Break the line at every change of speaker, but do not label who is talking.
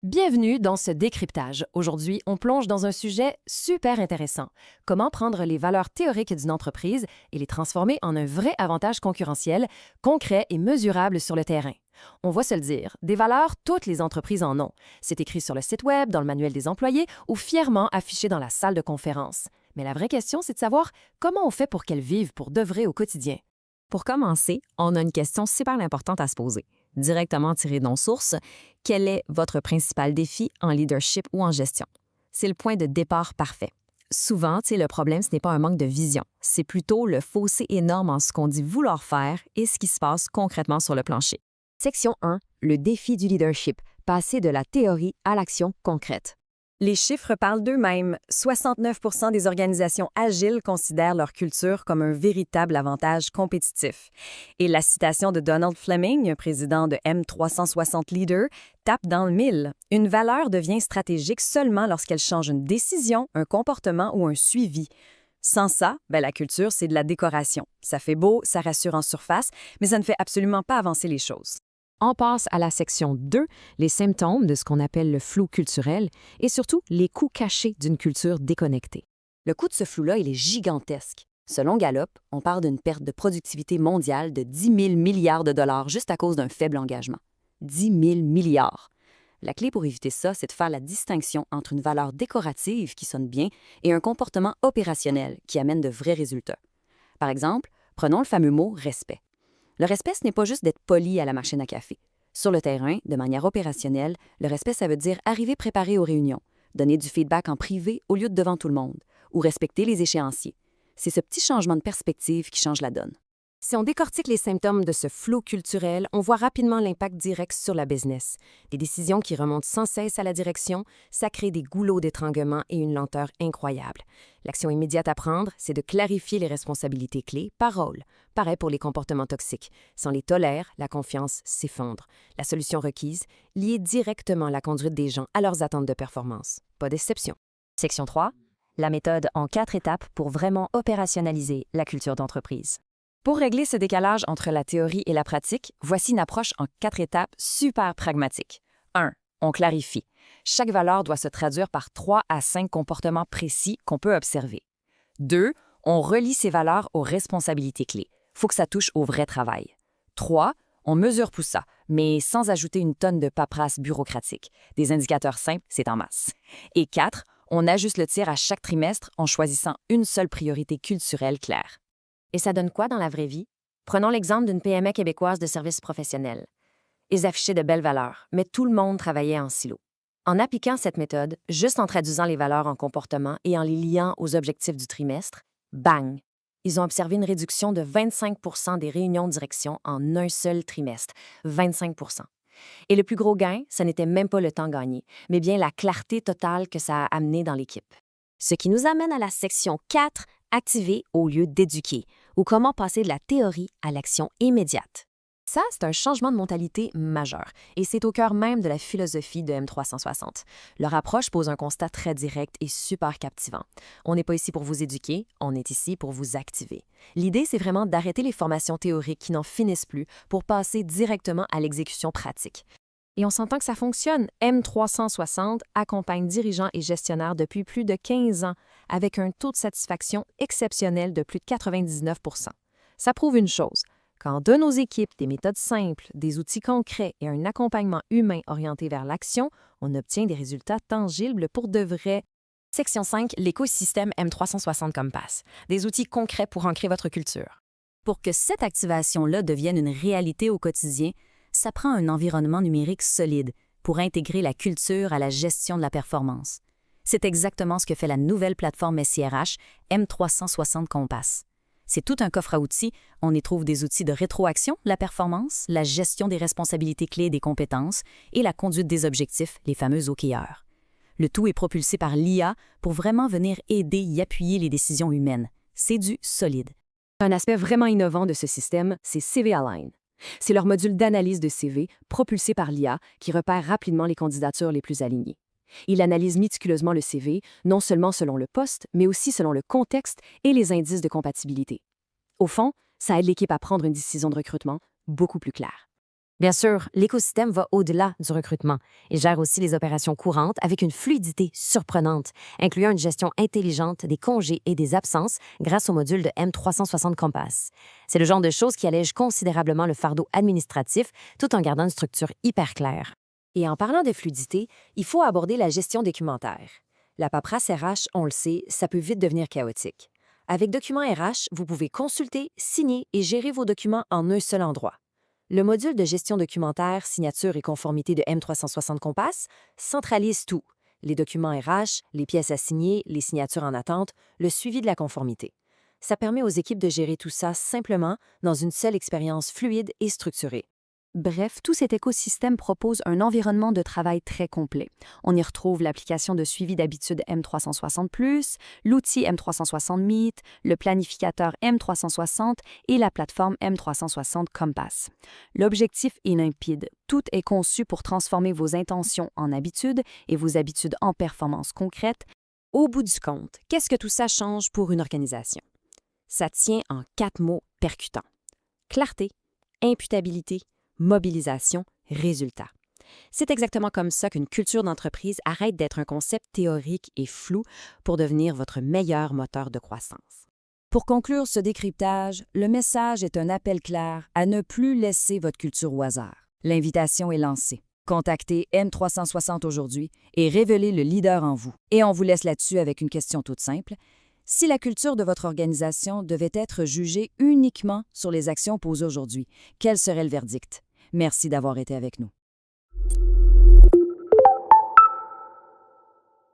Bienvenue dans ce décryptage. Aujourd'hui, on plonge dans un sujet super intéressant. Comment prendre les valeurs théoriques d'une entreprise et les transformer en un vrai avantage concurrentiel, concret et mesurable sur le terrain. On va se le dire, des valeurs, toutes les entreprises en ont. C'est écrit sur le site Web, dans le manuel des employés ou fièrement affiché dans la salle de conférence. Mais la vraie question, c'est de savoir comment on fait pour qu'elles vivent pour de vrai au quotidien.
Pour commencer, on a une question super importante à se poser. Directement tirée de nos sources, quel est votre principal défi en leadership ou en gestion? C'est le point de départ parfait. Souvent, le problème, ce n'est pas un manque de vision, c'est plutôt le fossé énorme entre ce qu'on dit vouloir faire et ce qui se passe concrètement sur le plancher.
Section 1. Le défi du leadership. Passer de la théorie à l'action concrète.
Les chiffres parlent d'eux-mêmes. 69 des organisations agiles considèrent leur culture comme un véritable avantage compétitif. Et la citation de Donald Fleming, président de M360 Leader, tape dans le mille. Une valeur devient stratégique seulement lorsqu'elle change une décision, un comportement ou un suivi. Sans ça, la culture, c'est de la décoration. Ça fait beau, ça rassure en surface, mais ça ne fait absolument pas avancer les choses.
On passe à la section 2, les symptômes de ce qu'on appelle le flou culturel et surtout les coûts cachés d'une culture déconnectée. Le coût de ce flou-là, il est gigantesque. Selon Gallup, on parle d'une perte de productivité mondiale de 10 000 milliards de dollars juste à cause d'un faible engagement. 10 000 milliards. La clé pour éviter ça, c'est de faire la distinction entre une valeur décorative qui sonne bien et un comportement opérationnel qui amène de vrais résultats. Par exemple, prenons le fameux mot « respect ». Le respect, ce n'est pas juste d'être poli à la machine à café. Sur le terrain, de manière opérationnelle, le respect, ça veut dire arriver préparé aux réunions, donner du feedback en privé au lieu de devant tout le monde, ou respecter les échéanciers. C'est ce petit changement de perspective qui change la donne.
Si on décortique les symptômes de ce flou culturel, on voit rapidement l'impact direct sur la business. Des décisions qui remontent sans cesse à la direction, ça crée des goulots d'étranglement et une lenteur incroyable. L'action immédiate à prendre, c'est de clarifier les responsabilités clés par rôle. Pareil pour les comportements toxiques. Si on les tolère, la confiance s'effondre. La solution requise, lier directement la conduite des gens à leurs attentes de performance. Pas d'exception.
Section 3. La méthode en 4 étapes pour vraiment opérationnaliser la culture d'entreprise.
Pour régler ce décalage entre la théorie et la pratique, voici une approche en 4 étapes super pragmatique. 1. On clarifie. Chaque valeur doit se traduire par 3 à 5 comportements précis qu'on peut observer. 2. On relie ces valeurs aux responsabilités clés. Faut que ça touche au vrai travail. 3. On mesure tout ça, mais sans ajouter une tonne de paperasse bureaucratique. Des indicateurs simples, c'est en masse. Et 4. On ajuste le tir à chaque trimestre en choisissant une seule priorité culturelle claire.
Et ça donne quoi dans la vraie vie? Prenons l'exemple d'une PME québécoise de services professionnels. Ils affichaient de belles valeurs, mais tout le monde travaillait en silo. En appliquant cette méthode, juste en traduisant les valeurs en comportement et en les liant aux objectifs du trimestre, bang! Ils ont observé une réduction de 25 des réunions de direction en un seul trimestre. 25 Et le plus gros gain, ce n'était même pas le temps gagné, mais bien la clarté totale que ça a amené dans l'équipe.
Ce qui nous amène à la section 4, activer au lieu d'éduquer, ou comment passer de la théorie à l'action immédiate.
Ça, c'est un changement de mentalité majeur, et c'est au cœur même de la philosophie de M360. Leur approche pose un constat très direct et super captivant. On n'est pas ici pour vous éduquer, on est ici pour vous activer. L'idée, c'est vraiment d'arrêter les formations théoriques qui n'en finissent plus pour passer directement à l'exécution pratique. Et on s'entend que ça fonctionne. M360 accompagne dirigeants et gestionnaires depuis plus de 15 ans, avec un taux de satisfaction exceptionnel de plus de 99 Ça prouve une chose. Quand de nos équipes, des méthodes simples, des outils concrets et un accompagnement humain orienté vers l'action, on obtient des résultats tangibles pour de vrai.
Section 5, l'écosystème M360 Compass. Des outils concrets pour ancrer votre culture.
Pour que cette activation-là devienne une réalité au quotidien, ça prend un environnement numérique solide pour intégrer la culture à la gestion de la performance. C'est exactement ce que fait la nouvelle plateforme SIRH M360 Compass. C'est tout un coffre à outils. On y trouve des outils de rétroaction, la performance, la gestion des responsabilités clés et des compétences et la conduite des objectifs, les fameux OKR. Le tout est propulsé par l'IA pour vraiment venir aider et appuyer les décisions humaines. C'est du solide.
Un aspect vraiment innovant de ce système, c'est CV Align. C'est leur module d'analyse de CV propulsé par l'IA qui repère rapidement les candidatures les plus alignées. Il analyse méticuleusement le CV, non seulement selon le poste, mais aussi selon le contexte et les indices de compatibilité. Au fond, ça aide l'équipe à prendre une décision de recrutement beaucoup plus claire.
Bien sûr, l'écosystème va au-delà du recrutement. Il gère aussi les opérations courantes avec une fluidité surprenante, incluant une gestion intelligente des congés et des absences grâce au module de M360 Compass. C'est le genre de choses qui allège considérablement le fardeau administratif tout en gardant une structure hyper claire.
Et en parlant de fluidité, il faut aborder la gestion documentaire. La paperasse RH, on le sait, ça peut vite devenir chaotique. Avec Documents RH, vous pouvez consulter, signer et gérer vos documents en un seul endroit. Le module de gestion documentaire, signature et conformité de M360 Compass centralise tout. Les documents RH, les pièces à signer, les signatures en attente, le suivi de la conformité. Ça permet aux équipes de gérer tout ça simplement dans une seule expérience fluide et structurée.
Bref, tout cet écosystème propose un environnement de travail très complet. On y retrouve l'application de suivi d'habitude M360+, l'outil M360 Meet, le planificateur M360 et la plateforme M360 Compass. L'objectif est limpide. Tout est conçu pour transformer vos intentions en habitudes et vos habitudes en performances concrètes.
Au bout du compte, qu'est-ce que tout ça change pour une organisation? Ça tient en 4 mots percutants. Clarté, imputabilité, mobilisation, résultat. C'est exactement comme ça qu'une culture d'entreprise arrête d'être un concept théorique et flou pour devenir votre meilleur moteur de croissance.
Pour conclure ce décryptage, le message est un appel clair à ne plus laisser votre culture au hasard. L'invitation est lancée. Contactez M360 aujourd'hui et révélez le leader en vous. Et on vous laisse là-dessus avec une question toute simple. Si la culture de votre organisation devait être jugée uniquement sur les actions posées aujourd'hui, quel serait le verdict? Merci d'avoir été avec nous.